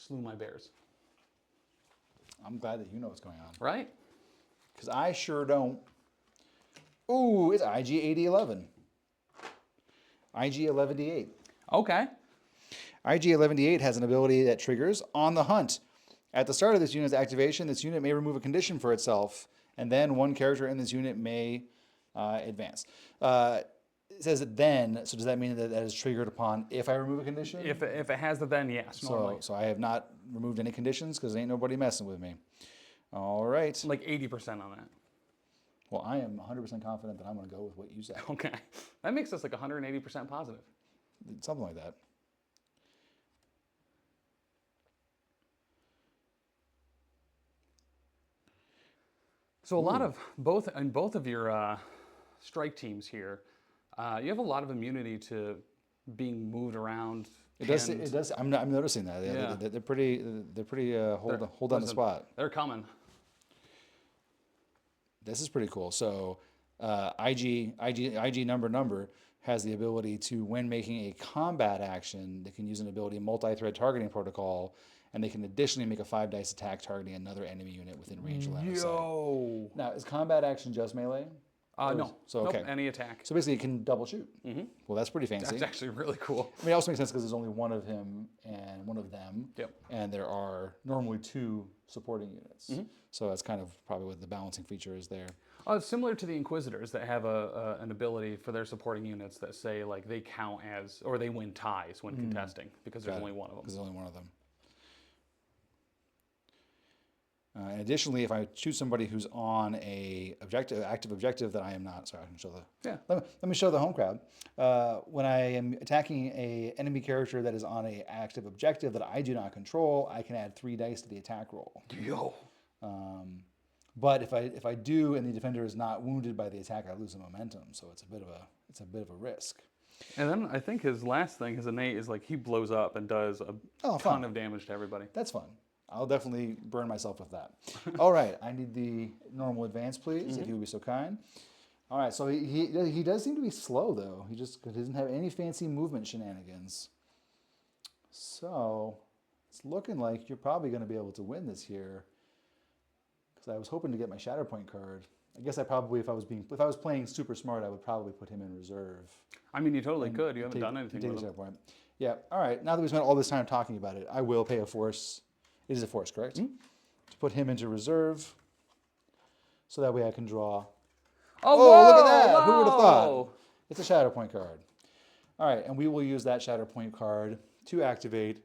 slew my bears. I'm glad that you know what's going on. Right? Because I sure don't. Ooh, it's IG 8011. IG 11D8. Okay. IG 11D8 has an ability that triggers on the hunt. At the start of this unit's activation, this unit may remove a condition for itself, and then one character in this unit may advance. It says then, so does that mean that that is triggered upon if I remove a condition? If it has the then, yes, normally. So I have not removed any conditions because ain't nobody messing with me. All right. Like 80% on that. Well, I am 100% confident that I'm going to go with what you said. Okay. That makes us like 180% positive. Something like that. So a lot of both of your strike teams here, you have a lot of immunity to being moved around. It does. I'm noticing that. Yeah. They're pretty. Hold on the spot. They're coming. This is pretty cool. So, IG number has the ability to, when making a combat action, they can use an ability multi-thread targeting protocol, and they can additionally make a 5-dice attack targeting another enemy unit within range of line of sight. Yo. Now, is combat action just melee? No. So okay. Nope, any attack. So basically, it can double shoot. Mm-hmm. Well, that's pretty fancy. That's actually really cool. I mean, it also makes sense because there's only one of him and one of them. Yep. And there are normally 2 supporting units. Mm-hmm. So that's kind of probably what the balancing feature is there. It's similar to the Inquisitors that have an ability for their supporting units that say like they count as, or they win ties when contesting because there's only one of them. Because there's only one of them. And additionally, if I choose somebody who's on a active objective that I am not, sorry, I can show the. Yeah. Let me show the home crowd. When I am attacking a enemy character that is on a active objective that I do not control, I can add 3 dice to the attack roll. Yo. But if I do and the defender is not wounded by the attack, I lose the momentum. So it's a bit of a risk. And then I think his last thing, his innate, is like he blows up and does a ton of damage to everybody. That's fun. I'll definitely burn myself with that. All right, I need the normal advance, please, if you would be so kind. All right, so he does seem to be slow, though. He doesn't have any fancy movement shenanigans. So it's looking like you're probably going to be able to win this here. Because I was hoping to get my Shatterpoint card. I guess I probably, if I was playing super smart, I would probably put him in reserve. I mean, you totally could. You haven't done anything with him. Shatterpoint. Yeah. All right. Now that we spent all this time talking about it, I will pay a force. It is a force, correct? To put him into reserve, so that way I can draw. Oh, look at that! Whoa. Who would have thought? It's a Shatterpoint card. All right, and we will use that Shatterpoint card to activate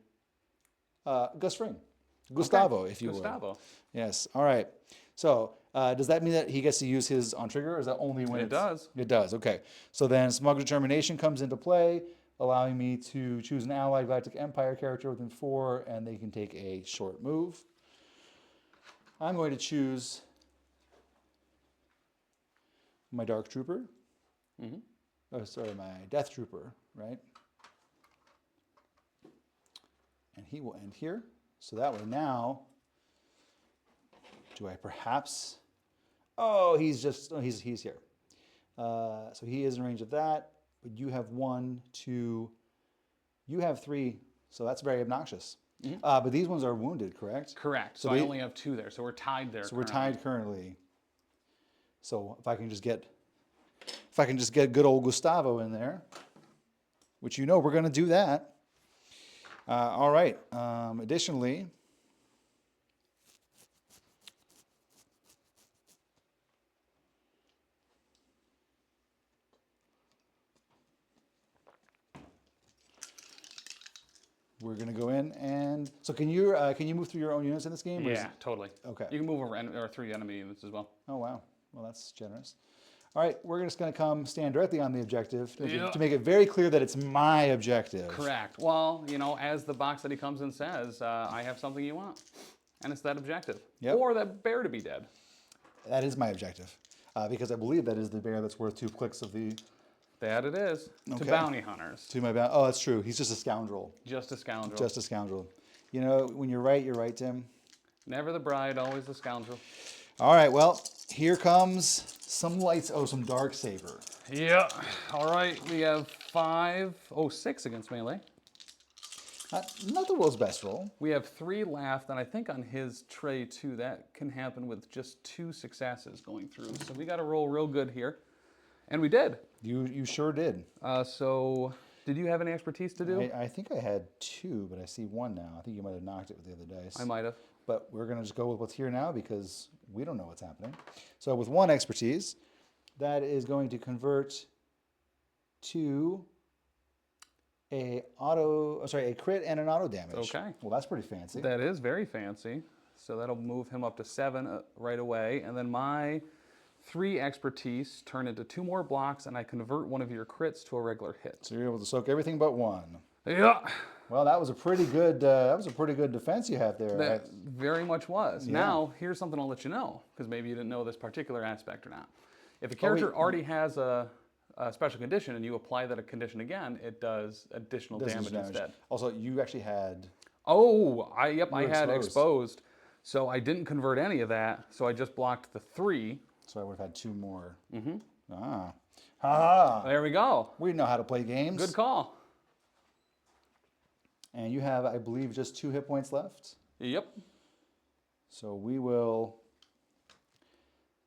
Gustavo, if you will. Gustavo. Yes. All right. So does that mean that he gets to use his on trigger, or is that only when It does. It does. Okay. So then Smug Determination comes into play, allowing me to choose an allied Galactic Empire character within 4, and they can take a short move. I'm going to choose my Dark Trooper. Mm-hmm. Oh, sorry, my Death Trooper, right? And he will end here. So that way now, do I perhaps... Oh, he's here. So he is in range of that. But you have 1, 2, you have 3, so that's very obnoxious. Mm-hmm. But these ones are wounded, correct? Correct. So I only have 2 there, so we're tied there. So we're tied currently. So if I can just get good old Gustavo in there, which you know we're going to do that. All right. Additionally, we're going to go in and... So can you move through your own units in this game? Yeah, totally. Okay. You can move over 3 enemy units as well. Oh, wow. Well, that's generous. All right, we're just going to come stand directly on the objective to make it very clear that it's my objective. Correct. Well, you know, as the box that he comes and says, I have something you want. And it's that objective. Yep. Or that bear to be dead. That is my objective. Because I believe that is the bear that's worth 2 clicks of the... That it is. Okay. To bounty hunters. To my bounty... Oh, that's true. He's just a scoundrel. Just a scoundrel. Just a scoundrel. You know, when you're right, Tim. Never the bride, always the scoundrel. All right, well, here comes some lights. Oh, some Darksaber. Yeah. All right, we have 6 against melee. Not the world's best roll. We have 3 left, and I think on his tray too, that can happen with just 2 successes going through. So we got to roll real good here, and we did. You sure did. So did you have any expertise to do? I think I had 2, but I see 1 now. I think you might have knocked it with the other dice. I might have. But we're going to just go with what's here now because we don't know what's happening. So with 1 expertise, that is going to convert to a crit and an auto damage. Okay. Well, that's pretty fancy. That is very fancy. So that'll move him up to 7 right away, and then my 3 expertise turn into 2 more blocks, and I convert one of your crits to a regular hit. So you're able to soak everything but 1. Yeah. Well, that was a pretty good. Defense you have there. That very much was. Yeah. Now, here's something I'll let you know, because maybe you didn't know this particular aspect or not. If a character already has a special condition and you apply that condition again, it does additional damage instead. Also, you actually had. Oh, I had exposed. So I didn't convert any of that. So I just blocked the 3. So I would have had 2 more. Ah. There we go. We know how to play games. Good call. And you have, I believe, just 2 hit points left. Yep. So we will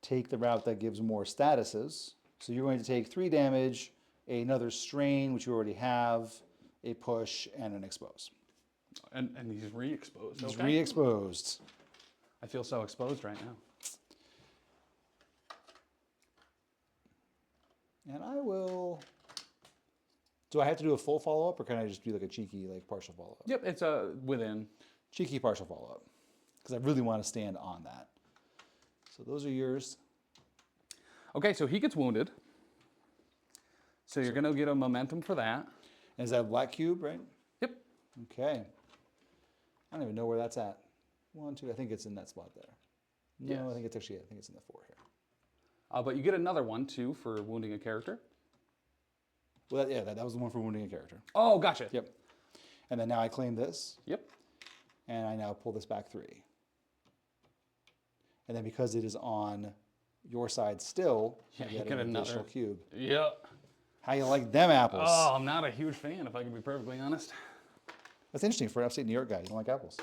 take the route that gives more statuses. So you're going to take 3 damage, another strain, which you already have, a push, and an expose. And he's re-exposed. He's re-exposed. I feel so exposed right now. And I will. Do I have to do a full follow-up, or can I just do like a cheeky, like partial follow-up? Yep, it's a within. Cheeky partial follow-up, because I really want to stand on that. So those are yours. Okay, so he gets wounded. So you're going to get a momentum for that. And is that a black cube, right? Yep. Okay. I don't even know where that's at. 1, 2. I think it's in that spot there. No, Yes. I think it's actually. I think it's in the 4 here. But you get another one too for wounding a character. Well, that was the one for wounding a character. Oh, gotcha. Yep. And then now I claim this. Yep. And I now pull this back 3. And then because it is on your side still, Yeah, I you get get an another additional cube. Yep. How you like them apples? Oh, I'm not a huge fan, if I can be perfectly honest. That's interesting for an upstate New York guy. You don't like apples.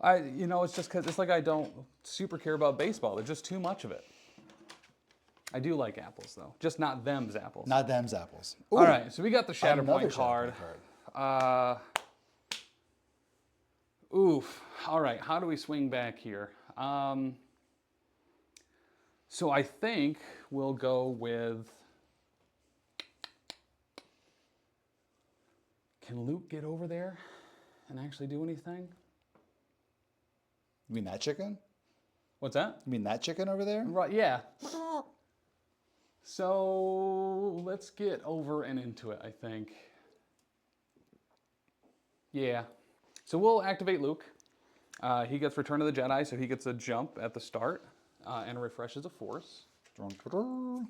It's just because it's like I don't super care about baseball. There's just too much of it. I do like apples, though. Just not them's apples. Not them's apples. Ooh, all right, so we got the another Shatterpoint card. Shatterpoint Oof. All right, how do we swing back here? So I think we'll go with... Can Luke get over there and actually do anything? You mean that chicken? What's that? You mean that chicken over there? Right, yeah. So let's get over and into it, I think. Yeah. So we'll activate Luke. He gets Return of the Jedi, so he gets a jump at the start and refreshes a force. And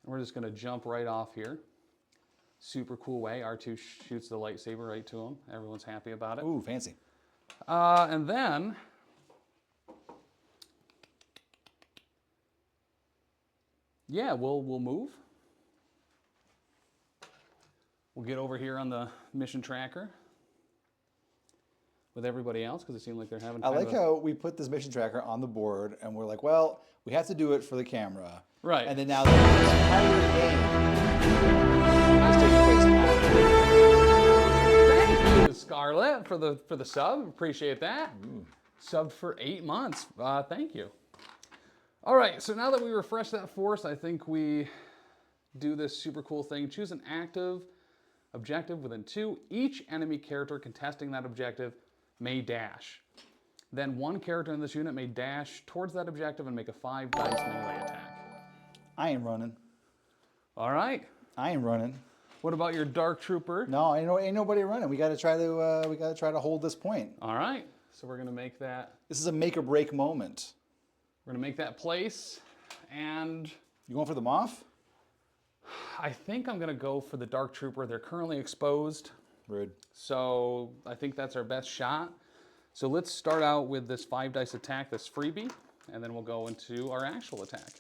we're just going to jump right off here. Super cool way. R2 shoots the lightsaber right to him. Everyone's happy about it. Ooh, fancy. And then... Yeah, we'll move. We'll get over here on the mission tracker with everybody else because it seemed like they're having I like how we put this mission tracker on the board and we're like, well, we have to do it for the camera. Right. And then now the entire game is taking place after. Thank you, Scarlett, for the sub. Appreciate that. Subbed for 8 months. Thank you. All right, so now that we refresh that force, I think we do this super cool thing. Choose an active objective within 2. Each enemy character contesting that objective may dash. Then one character in this unit may dash towards that objective and make a 5 dice melee attack. I ain't running. All right. I ain't running. What about your Dark Trooper? No, ain't nobody running. We got to try to hold this point. All right. So we're gonna make that. This is a make or break moment. We're gonna make that place, and You going for the Moff? I think I'm gonna go for the Dark Trooper. They're currently exposed, Rude. so I think that's our best shot. So let's start out with this 5 dice attack, this freebie, and then we'll go into our actual attack.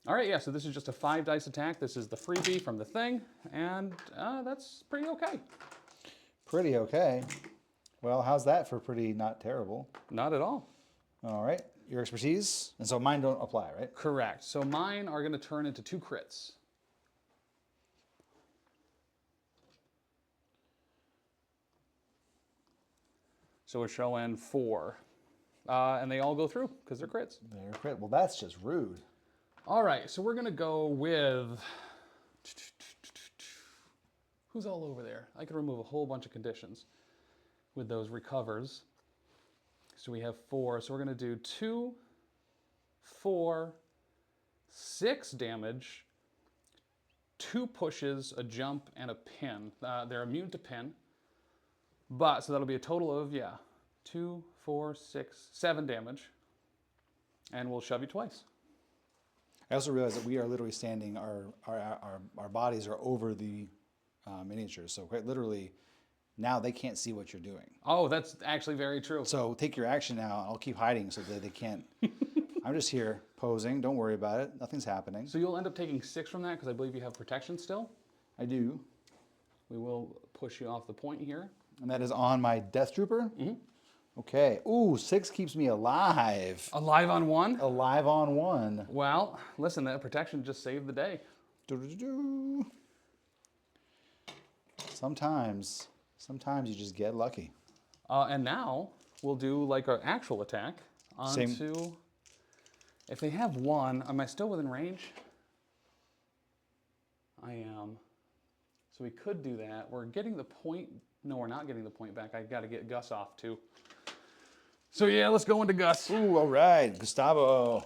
All right, yeah, so this is just a 5 dice attack. This is the freebie from the thing, and that's pretty okay. Pretty okay. Well, how's that for pretty not terrible? Not at all. All right, your expertise, and so mine don't apply, right? Correct. So mine are going to turn into 2 crits. So we're showing 4. And they all go through because they're crits. They're crit. Well, that's just rude. All right, so we're going to go with... Who's all over there? I could remove a whole bunch of conditions with those recovers. So we have 4. So we're going to do 2, 4, 6 damage, 2 pushes, a jump, and a pin. They're immune to pin. But, so that'll be a total of, 2, 4, 6, 7 damage. And we'll shove you twice. I also realize that we are literally standing, our bodies are over the miniatures. So quite literally, now they can't see what you're doing. Oh, that's actually very true. So take your action now. I'll keep hiding so that they can't. I'm just here posing. Don't worry about it. Nothing's happening. So you'll end up taking 6 from that because I believe you have protection still. I do. We will push you off the point here. And that is on my Death Trooper? Mm-hmm. Okay. Ooh, 6 keeps me alive. Alive on 1? Alive on 1. Well, listen, that protection just saved the day. Do-do-do-do. Sometimes you just get lucky. And now we'll do like our actual attack onto... If they have 1, am I still within range? I am. So we could do that. We're getting the point... No, we're not getting the point back. I got to get Gus off too. So yeah, let's go into Gus. Ooh, all right, Gustavo.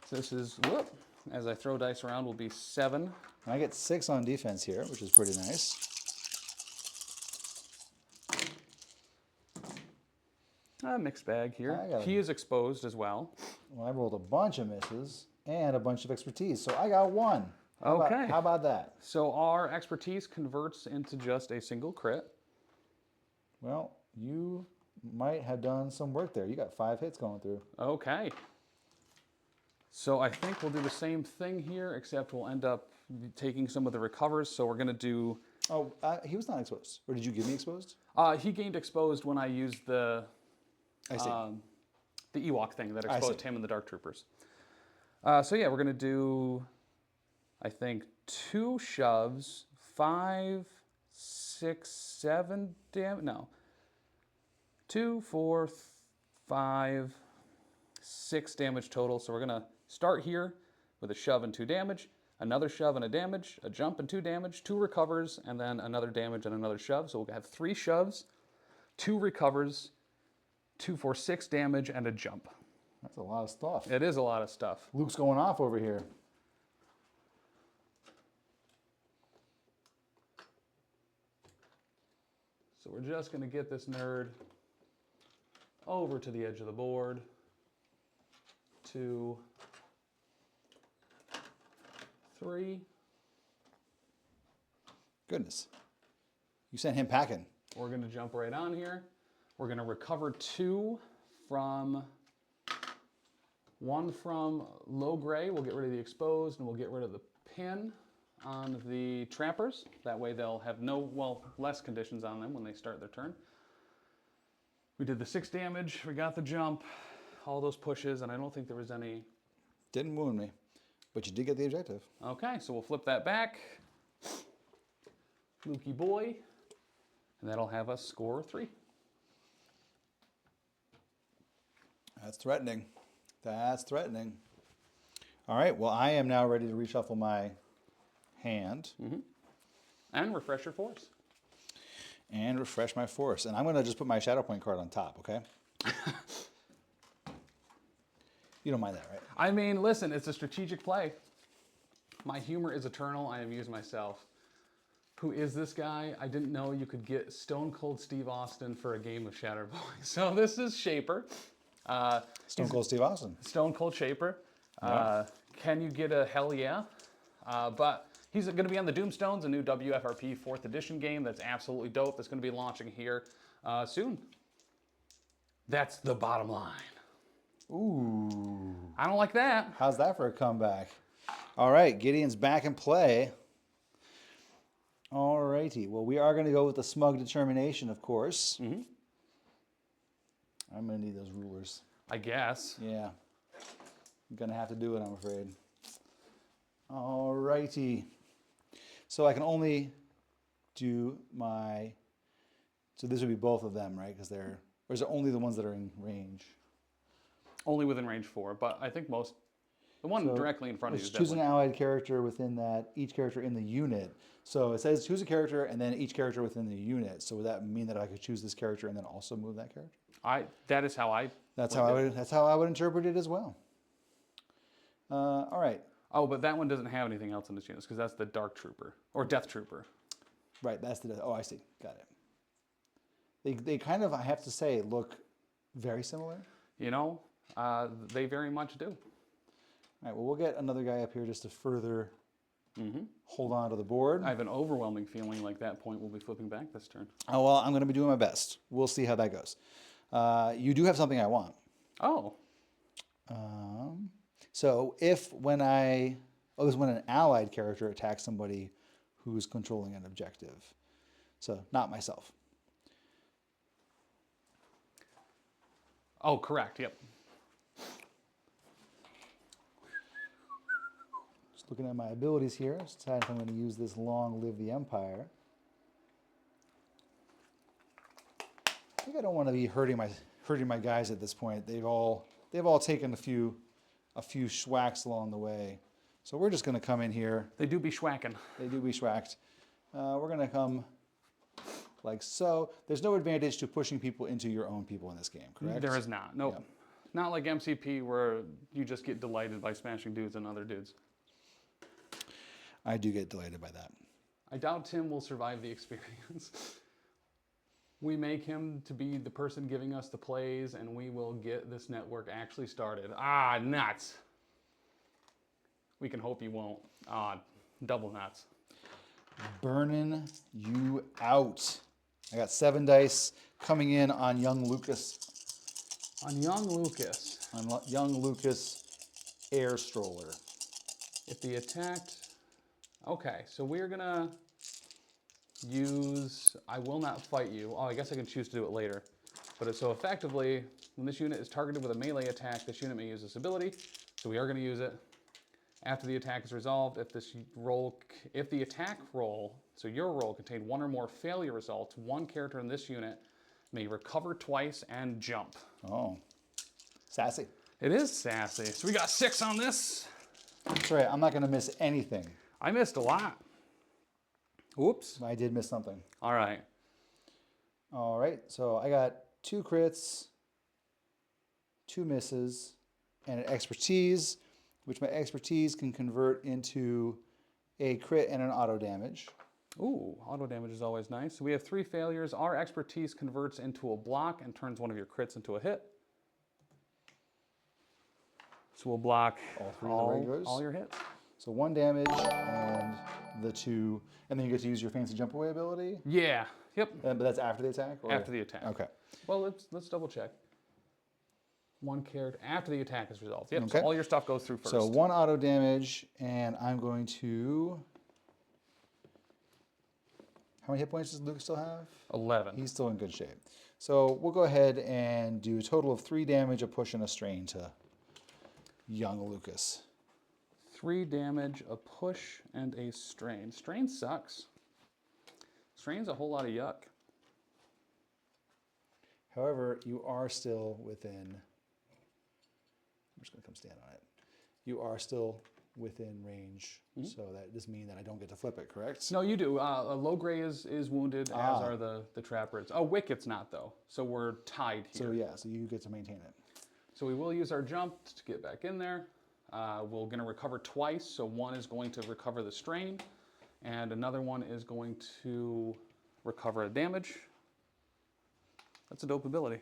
So this is, whoop, as I throw dice around, will be 7. And I get 6 on defense here, which is pretty nice. Mixed bag here. got He is exposed as well. Well, I rolled a bunch of misses and a bunch of expertise, so I got 1. Okay. How about that? So our expertise converts into just a single crit. Well, you might have done some work there. You got 5 hits going through. Okay. So I think we'll do the same thing here, except we'll end up taking some of the recovers. So we're going to do... Oh, he was not exposed. Or did you give me exposed? He gained exposed when I used the... I see. The Ewok thing that exposed him and the Dark Troopers. So yeah, we're going to do, I think, 2 shoves, 5, 6, 7 damage. No. 2, 4, 5, 6 damage total. So we're going to start here with a shove and 2 damage, another shove and a damage, a jump and 2 damage, 2 recovers, and then another damage and another shove. So we'll have 3 shoves, 2 recovers, 2, 4, 6 damage, and a jump. That's a lot of stuff. It is a lot of stuff. Luke's going off over here. So we're just going to get this nerd over to the edge of the board. 2, 3. Goodness. You sent him packing. We're going to jump right on here. We're going to recover 2 from... 1 from low gray. We'll get rid of the exposed, and we'll get rid of the pin on the trappers. That way they'll have less conditions on them when they start their turn. We did the 6 damage. We got the jump, all those pushes, and I don't think there was any... Didn't wound me, but you did get the objective. Okay, so we'll flip that back. Lukey boy. And that'll have us score 3. That's threatening. That's threatening. All right, well, I am now ready to reshuffle my hand. Mm-hmm. And refresh your force. And refresh my force. And I'm going to just put my Shadow Point card on top, okay? You don't mind that, right? I mean, listen, it's a strategic play. My humor is eternal. I amuse myself. Who is this guy? I didn't know you could get Stone Cold Steve Austin for a game of Shatterboy. So this is Shaper. Stone Cold Steve Austin. Stone Cold Shaper. Yeah. Can you get a hell yeah? But he's going to be on the Doomstones, a new WFRP 4th edition game that's absolutely dope. That's going to be launching here soon. That's the bottom line. Ooh. I don't like that. How's that for a comeback? All right, Gideon's back in play. All righty. Well, we are going to go with the smug determination, of course. Mm-hmm. I'm going to need those rulers. I guess. Yeah. I'm going to have to do it, I'm afraid. All righty. So I can only do my... So this would be both of them, right? Because they're... Or is it only the ones that are in range? Only within range 4, but I think most... The one So directly in front of you let's is choose an definitely... allied character within that, each character in the unit. So it says choose a character and then each character within the unit. So would that mean that I could choose this character and then also move that character? That is how I... That's how I would interpret it as well. All right. Oh, but that one doesn't have anything else in its units because that's the Dark Trooper or Death Trooper. Right, that's the... Oh, I see. Got it. They kind of, I have to say, look very similar. You know, they very much do. All right, well, we'll get another guy up here just to further hold on to the board. I have an overwhelming feeling like that point will be flipping back this turn. Oh, well, I'm going to be doing my best. We'll see how that goes. You do have something I want. Oh. So if when I... Oh, this is when an allied character attacks somebody who's controlling an objective. So, not myself. Oh, correct. Yep. Just looking at my abilities here. Just decide if I'm going to use this Long Live the Empire. I think I don't want to be hurting my guys at this point. They've all taken a few schwacks along the way. So we're just going to come in here. They do be schwacking. They do be schwacked. We're going to come like so. There's no advantage to pushing people into your own people in this game, correct? There is not. Nope. Yep. Not like MCP where you just get delighted by smashing dudes and other dudes. I do get delighted by that. I doubt Tim will survive the experience. We make him to be the person giving us the plays, and we will get this network actually started. Ah, nuts. We can hope you won't. Ah, double nuts. Burning you out. I got 7 dice coming in on young Lucas. On young Lucas. On young Lucas Air Stroller. If the attacked... Okay, so we're going to use I will not fight you. Oh, I guess I can choose to do it later. But so effectively, when this unit is targeted with a melee attack, this unit may use this ability. So we are going to use it. After the attack is resolved, if the attack roll, so your roll, contained one or more failure results, one character in this unit may recover twice and jump. Oh, sassy. It is sassy. So we got 6 on this. That's right. I'm not going to miss anything. I missed a lot. Oops. I did miss something. All right. All right. So I got 2 crits, 2 misses, and an expertise, which my expertise can convert into a crit and an auto damage. Ooh, auto damage is always nice. So we have 3 failures. Our expertise converts into a block and turns one of your crits into a hit. So we'll block All 3 of the regulars. all your hits. So 1 damage and the 2, and then you get to use your fancy jump away ability. Yeah. Yep. But that's after the attack? Or? After the attack. Okay. Well, let's double check. 1 character after the attack is resolved. Yep. Okay. So all your stuff goes through first. So 1 auto damage, and I'm going to... How many hit points does Luke still have? 11. He's still in good shape. So we'll go ahead and do a total of 3 damage, a push, and a strain to young Lucas. 3 damage, a push, and a strain. Strain sucks. Strain's a whole lot of yuck. However, you are still within... I'm just going to come stand on it. You are still within range, so that does mean that I don't get to flip it, correct? No, you do. Low Gray is wounded, as are the Trappers. Oh, Wicket's not, though. So we're tied here. So yeah, so you get to maintain it. So we will use our jump to get back in there. We're going to recover twice. So 1 is going to recover the strain, and another one is going to recover a damage. That's a dope ability.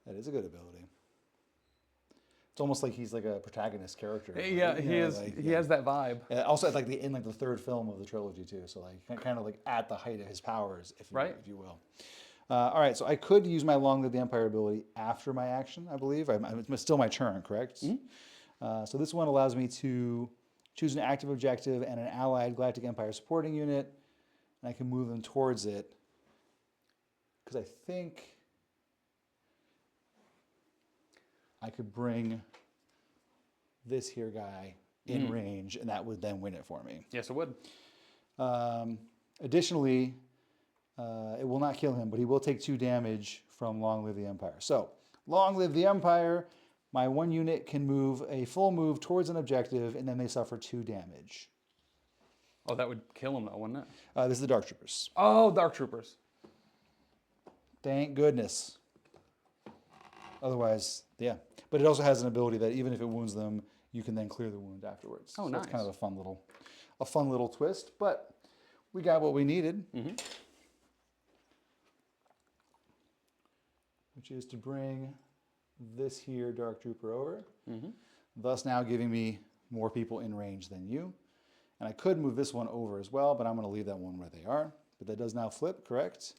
That is a good ability. It's almost like he's like a protagonist character. Yeah, he is. Like, he has that vibe. Also, like in the 3rd film of the trilogy too. So like kind of like at the height of his powers, if you will. All right, so I could use my Long Live the Empire ability after my action, I believe. It's still my turn, correct? So this one allows me to choose an active objective and an allied Galactic Empire supporting unit, and I can move them towards it. Because I think I could bring this here guy in range, and that would then win it for me. Yes, it would. Additionally, it will not kill him, but he will take 2 damage from Long Live the Empire. So, Long Live the Empire, my 1 unit can move a full move towards an objective, and then they suffer 2 damage. Oh, that would kill him though, wouldn't it? This is the Dark Troopers. Oh, Dark Troopers. Thank goodness. Otherwise, yeah. But it also has an ability that even if it wounds them, you can then clear the wound afterwards. Oh, so nice. That's kind of a fun little twist. But we got what we needed, which is to bring this here Dark Trooper over, thus now giving me more people in range than you. And I could move this one over as well, but I'm going to leave that one where they are. But that does now flip, correct?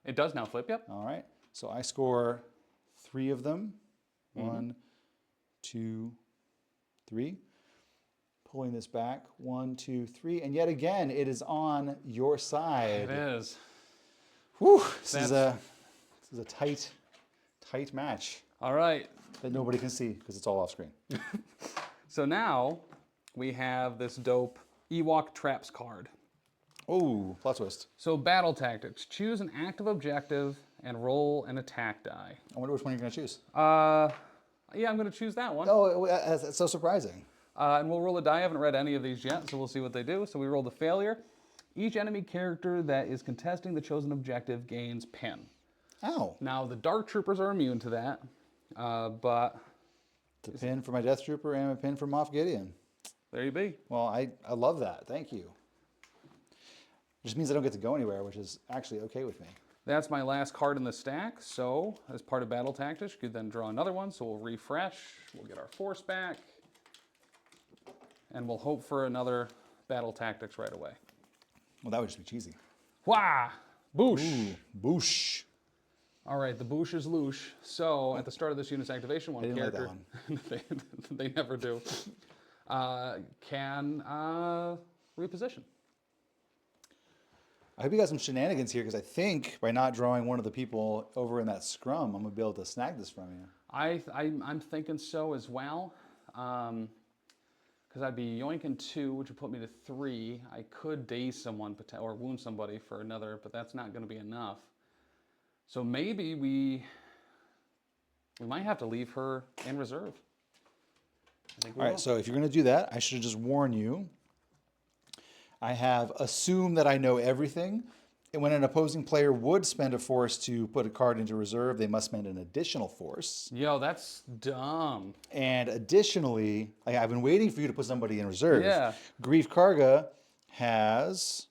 It does now flip, yep. All right. So I score 3 of them. 1, 2, 3. Pulling this back. 1, 2, 3. And yet again, it is on your side. It is. Whew. This is a tight match All right. that nobody can see because it's all off screen. So now we have this dope Ewok Traps card. Oh, plot twist. So battle tactics. Choose an active objective and roll an attack die. I wonder which one you're going to choose. Yeah, I'm going to choose that one. Oh, that's so surprising. And we'll roll a die. I haven't read any of these yet, so we'll see what they do. So we rolled a failure. Each enemy character that is contesting the chosen objective gains pin. Ow. Now, the Dark Troopers are immune to that, but It's a pin for my Death Trooper and a pin for Moff Gideon. there you be. Well, I love that. Thank you. It just means I don't get to go anywhere, which is actually okay with me. That's my last card in the stack, so as part of battle tactics, you could then draw another one, so we'll refresh, we'll get our force back, and we'll hope for another battle tactics right away. Well, that would just be cheesy. Wah! Boosh! Ooh, boosh. All right, the boosh is loosh. So at the start of this unit's activation, one I didn't like character, they never do, can reposition. I hope you got some shenanigans here because I think by not drawing one of the people over in that scrum, I'm going to be able to snag this from you. I'm thinking so as well, because I'd be yoinking 2, which would put me to 3. I could daze someone or wound somebody for another, but that's not going to be enough. So maybe we might have to leave her in reserve. I think we All right, will. so if you're going to do that, I should just warn you. I have assumed that I know everything. And when an opposing player would spend a force to put a card into reserve, they must spend an additional force. Yo, that's dumb. And additionally, I've been waiting for you to put somebody in reserve. Yeah. Grief Karga has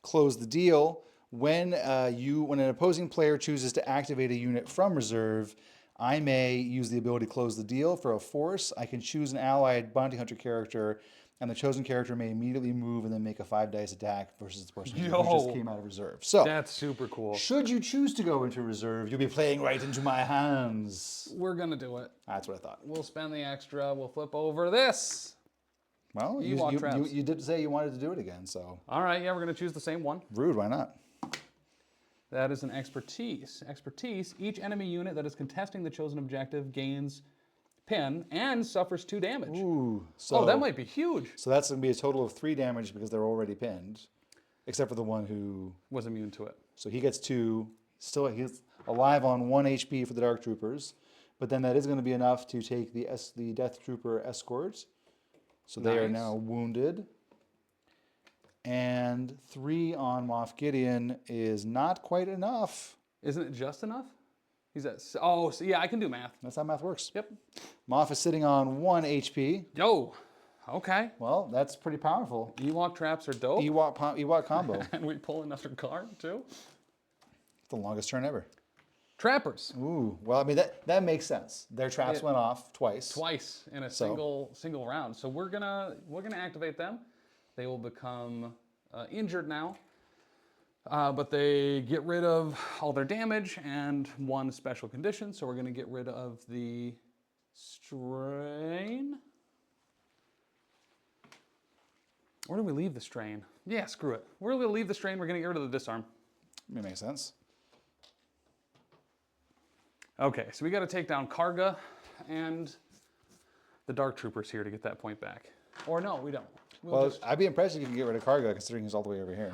close the deal. When an opposing player chooses to activate a unit from reserve, I may use the ability to close the deal for a force. I can choose an allied bounty hunter character, and the chosen character may immediately move and then make a 5-dice attack versus the person who just came out of reserve. So That's super cool. should you choose to go into reserve, you'll be playing right into my hands. We're going to do it. That's what I thought. We'll spend the extra. We'll flip over this. Well, Ewok traps. you did say you wanted to do it again, so All right, yeah, we're going to choose the same one. rude, why not? That is an expertise. Expertise, each enemy unit that is contesting the chosen objective gains pin and suffers 2 damage. Ooh, so, Oh, that might be huge. So that's going to be a total of 3 damage because they're already pinned, except for the one who... Was immune to it. So he gets 2. He's alive on 1 HP for the Dark Troopers, but then that is going to be enough to take the Death Trooper escort. So they are Nice. now wounded. And 3 on Moff Gideon is not quite enough. Isn't it just enough? He's at, oh, so yeah, I can do math. That's how math works. Yep. Moff is sitting on 1 HP. Yo, okay. Well, that's pretty powerful. Ewok traps are dope. Ewok combo. And we pull another card, too. The longest turn ever. Trappers. Ooh, well, I mean, that makes sense. Their traps went off twice. Twice in a single round. So we're gonna activate them. They will become injured now, but they get rid of all their damage and 1 special condition. So we're gonna get rid of the Strain. Where do we leave the strain? Yeah, screw it. Where do we leave the strain? We're going to get rid of the disarm. That makes sense. Okay, so we got to take down Karga and the Dark Troopers here to get that point back. Or no, we don't. Well, I'd be impressed if you can get rid of Karga, considering he's all the way over here.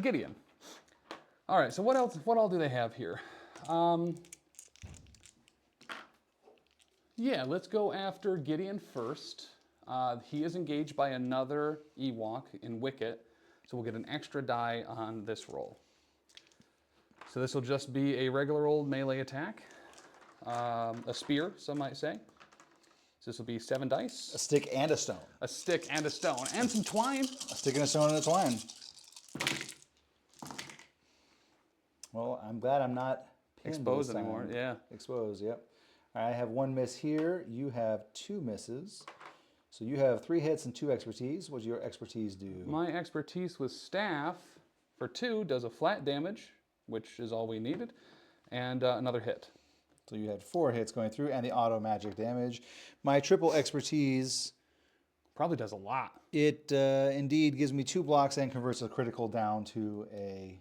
Gideon. All right, so what else? What all do they have here? Yeah, let's go after Gideon first. He is engaged by another Ewok in Wicket, so we'll get an extra die on this roll. So this will just be a regular old melee attack. A spear, some might say. So this will be 7 dice. A stick and a stone. A stick and a stone. And some twine. A stick and a stone and a twine. Well, I'm glad I'm not pinned Exposed this time. anymore, yeah. Exposed, yep. All right, I have 1 miss here. You have 2 misses. So you have 3 hits and 2 expertise. What does your expertise do? My expertise with staff for 2 does a flat damage, which is all we needed, and another hit. So you had 4 hits going through and the auto magic damage. My triple expertise, Probably does a lot. it indeed gives me 2 blocks and converts a critical down to a...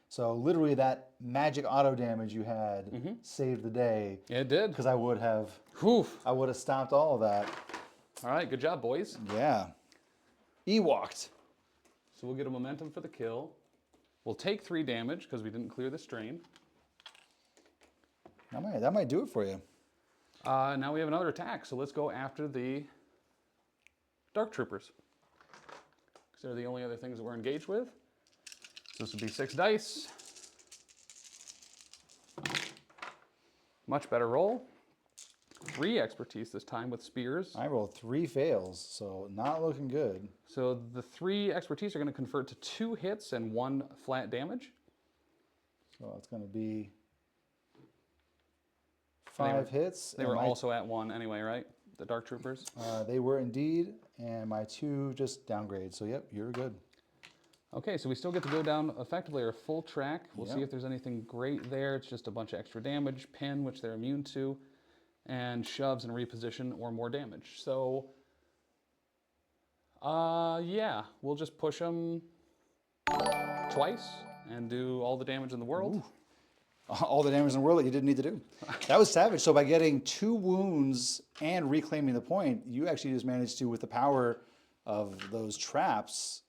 So literally that magic auto damage you had saved the day. It did. Because I would have Oof. stopped all of that. All right, good job, boys. Yeah. Ewoked. So we'll get a momentum for the kill. We'll take 3 damage because we didn't clear the strain. That might do it for you. Now we have another attack, so let's go after the Dark Troopers. Because they're the only other things that we're engaged with. So this would be 6 dice. Much better roll. 3 expertise this time with spears. I rolled 3 fails, so not looking good. So the 3 expertise are going to convert to 2 hits and 1 flat damage. So it's going to be 5 hits. They were also at 1 anyway, right? The Dark Troopers? They were indeed, and my 2 just downgrade. So yep, you're good. Okay, so we still get to go down effectively our full track. We'll see Yep. if there's anything great there. It's just a bunch of extra damage, pin, which they're immune to, and shoves and reposition or more damage. So, yeah, we'll just push them twice and do all the damage in the world. Ooh. All the damage in the world that you didn't need to do. That was savage. So by getting 2 wounds and reclaiming the point, you actually just managed to, with the power of those traps,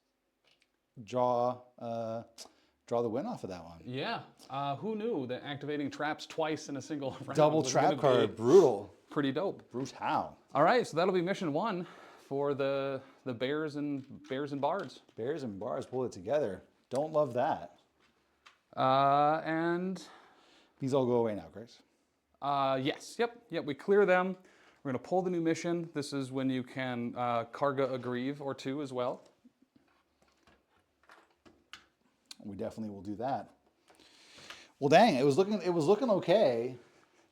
draw the win off of that one. Yeah, who knew that activating traps twice in a single round Double was trap gonna be card, brutal. pretty dope. Brutal. All right, so that'll be mission 1 for the Bears and Bards. Bears and bars pull it together. Don't love that. And These all go away now, correct? yes, yep, we clear them. We're gonna pull the new mission. This is when you can Karga a Grieve or 2 as well. We definitely will do that. Well, dang, it was looking okay.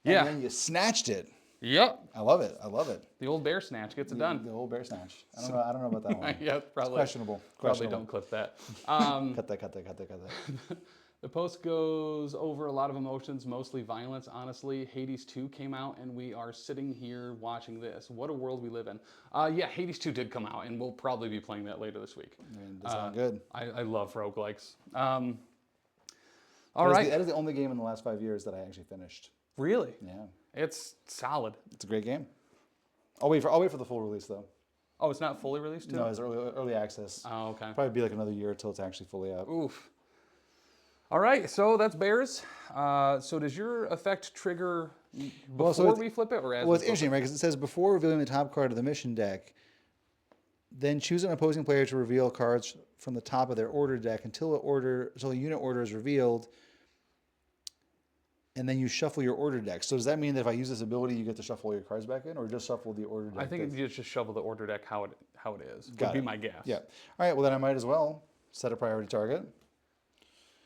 Yeah. And then you snatched it. Yep, I love it. I love it. the old bear snatch gets it done. The old bear snatch. I don't know about that one. Yeah, probably. Questionable. Probably Questionable. don't clip that. Cut that. The post goes over a lot of emotions, mostly violence, honestly. Hades 2 came out, and we are sitting here watching this. What a world we live in. Yeah, Hades 2 did come out, and we'll probably be playing that later this week. That sounds good. I love roguelikes. All right. That is the only game in the last 5 years that I actually finished. Really? Yeah. It's solid. It's a great game. I'll wait for the full release though. Oh, it's not fully released too? No, it's early access. Oh, okay. Probably be like another year until it's actually fully out. Oof. All right, so that's Bears. So does your effect trigger before we flip it or as Well, we it's flip interesting, right? Because it says before revealing the top card of the mission deck, then choose an opposing player to reveal cards from the top of their order deck until a unit order is revealed, and then you shuffle your order deck. So does that mean that if I use this ability, you get to shuffle your cards back in, or just shuffle the order deck? I think you just shovel the order deck how it is. Got Would be it. my guess. Yeah. All right. Well, then I might as well set a priority target.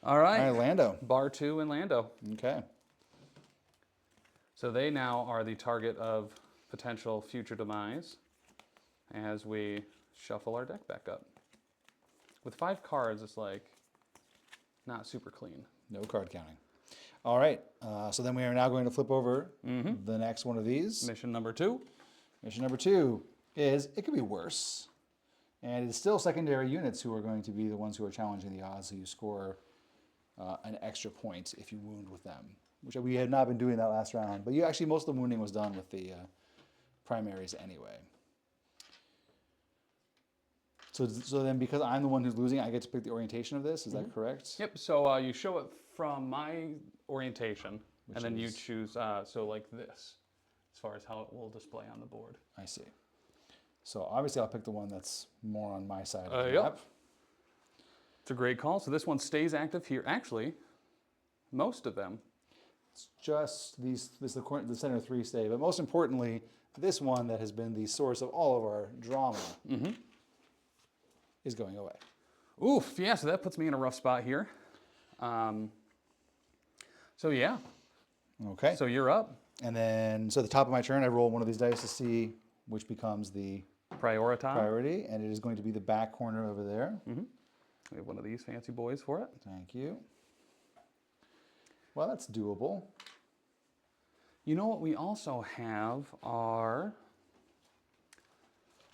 All right. All right, Lando. Bar 2 and Lando. Okay. So they now are the target of potential future demise as we shuffle our deck back up. With 5 cards, it's like not super clean. No card counting. All right. So then we are now going to flip over the next one of these. Mission number 2. Mission number 2 is, it could be worse. And it's still secondary units who are going to be the ones who are challenging the odds, so you score an extra point if you wound with them, which we had not been doing that last round. But actually, most of the wounding was done with the primaries anyway. So then because I'm the one who's losing, I get to pick the orientation of this. Is that correct? Yep, so you show it from my orientation, and then you choose, so like this, as far as how it will display on the board. I see. So obviously I'll pick the one that's more on my side of the Yep. map. It's a great call. So this one stays active here. Actually, most of them. It's just the center 3 stay, but most importantly, this one that has been the source of all of our drama is going away. Oof, yeah, so that puts me in a rough spot here. So yeah, Okay. so you're up. And then, so at the top of my turn, I roll one of these dice to see which becomes the Prioritize. priority, and it is going to be the back corner over there. We have one of these fancy boys for it. Thank you. Well, that's doable. You know what we also have are,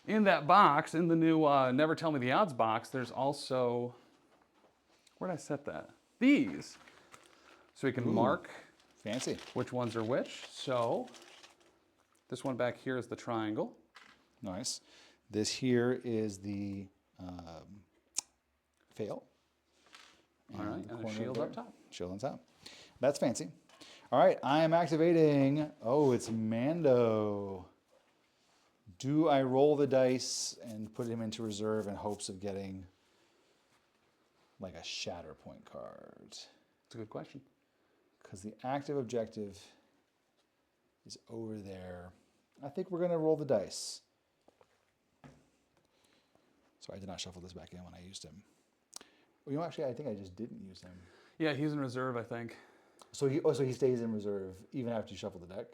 in that box, in the new Never Tell Me the Odds box, there's also, where'd I set that? These. So we can mark Fancy. which ones are which. So this one back here is the triangle. Nice. This here is the fail. All right, the and a corner shield there. up top. Shield on top. That's fancy. All right, I am activating. Oh, it's Mando. Do I roll the dice and put him into reserve in hopes of getting like a shatter point card? That's a good question. Because the active objective is over there. I think we're going to roll the dice. So I did not shuffle this back in when I used him. Well, you know, actually, I think I just didn't use him. Yeah, he's in reserve, I think. So he stays in reserve even after you shuffle the deck?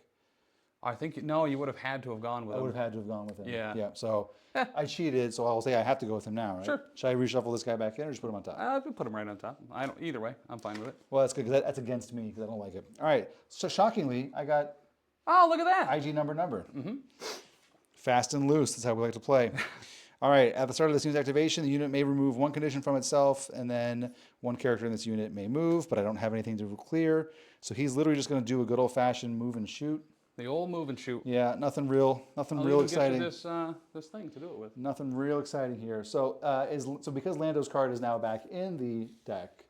I think, no, you would have had to have gone with I him. would have had to have gone with him. Yeah. Yeah. So I cheated, so I'll say I have to go with him now, right? Sure. Should I reshuffle this guy back in or just put him on top? I could put him right on top. I don't, either way, I'm fine with it. Well, that's good because that's against me because I don't like it. All right. So shockingly, I got Oh, look at that. IG number. Fast and loose. That's how we like to play. All right. At the start of this unit's activation, the unit may remove one condition from itself, and then one character in this unit may move, but I don't have anything to clear. So he's literally just going to do a good old-fashioned move and shoot. The old move and shoot. Yeah, nothing real I'll real even exciting. get you this thing to do it with. Nothing real exciting here. So, so because Lando's card is now back in the deck,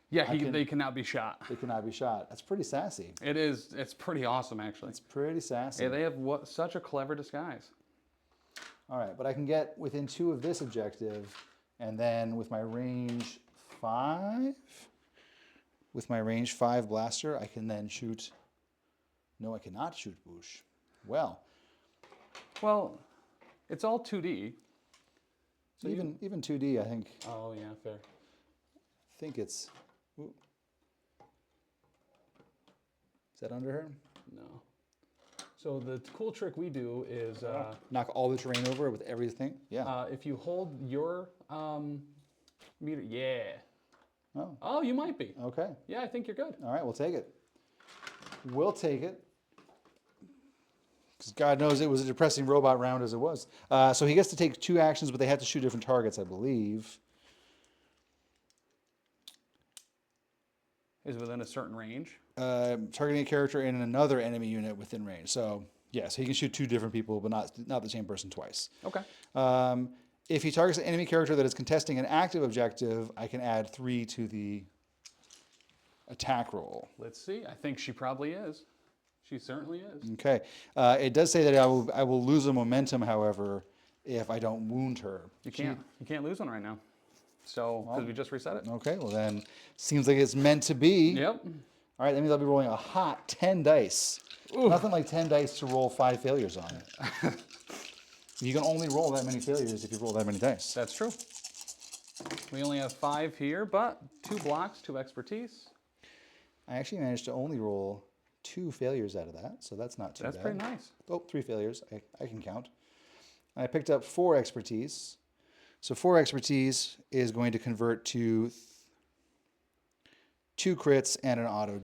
Yeah, they cannot be shot. they cannot be shot. That's pretty sassy. It is. It's pretty awesome, actually. It's pretty sassy. Yeah, they have such a clever disguise. All right, but I can get within 2 of this objective, and then with my range 5, blaster, I can then shoot. No, I cannot shoot Boosh. Well, Well, it's all 2D. so even 2D, I think Oh yeah, fair. it's. Ooh. Is that under her? No. So the cool trick we do is Knock all the terrain over with everything. Yeah. if you hold your meter. Yeah. Oh. Oh, you might be. Okay. Yeah, I think you're good. All right, we'll take it. We'll take it. Because God knows it was a depressing robot round as it was. So he gets to take 2 actions, but they have to shoot different targets, I believe. Is within a certain range. Targeting a character in another enemy unit within range. So, yes, he can shoot 2 different people, but not the same person twice. Okay. If he targets an enemy character that is contesting an active objective, I can add 3 to the attack roll. Let's see. I think she probably is. She certainly is. Okay. It does say that I will lose a momentum, however, if I don't wound her. You can't lose one right now. So because we just reset it. Okay, well then, seems like it's meant to be. Yep. All right, that means I'll be rolling a hot 10 dice. Ooh. Nothing like 10 dice to roll 5 failures on it. You can only roll that many failures if you roll that many dice. That's true. We only have 5 here, but 2 blocks, 2 expertise. I actually managed to only roll 2 failures out of that, so that's not too bad. That's pretty nice. Oh, 3 failures. I can count. I picked up 4 expertise. So 4 expertise is going to convert to 2 crits and an auto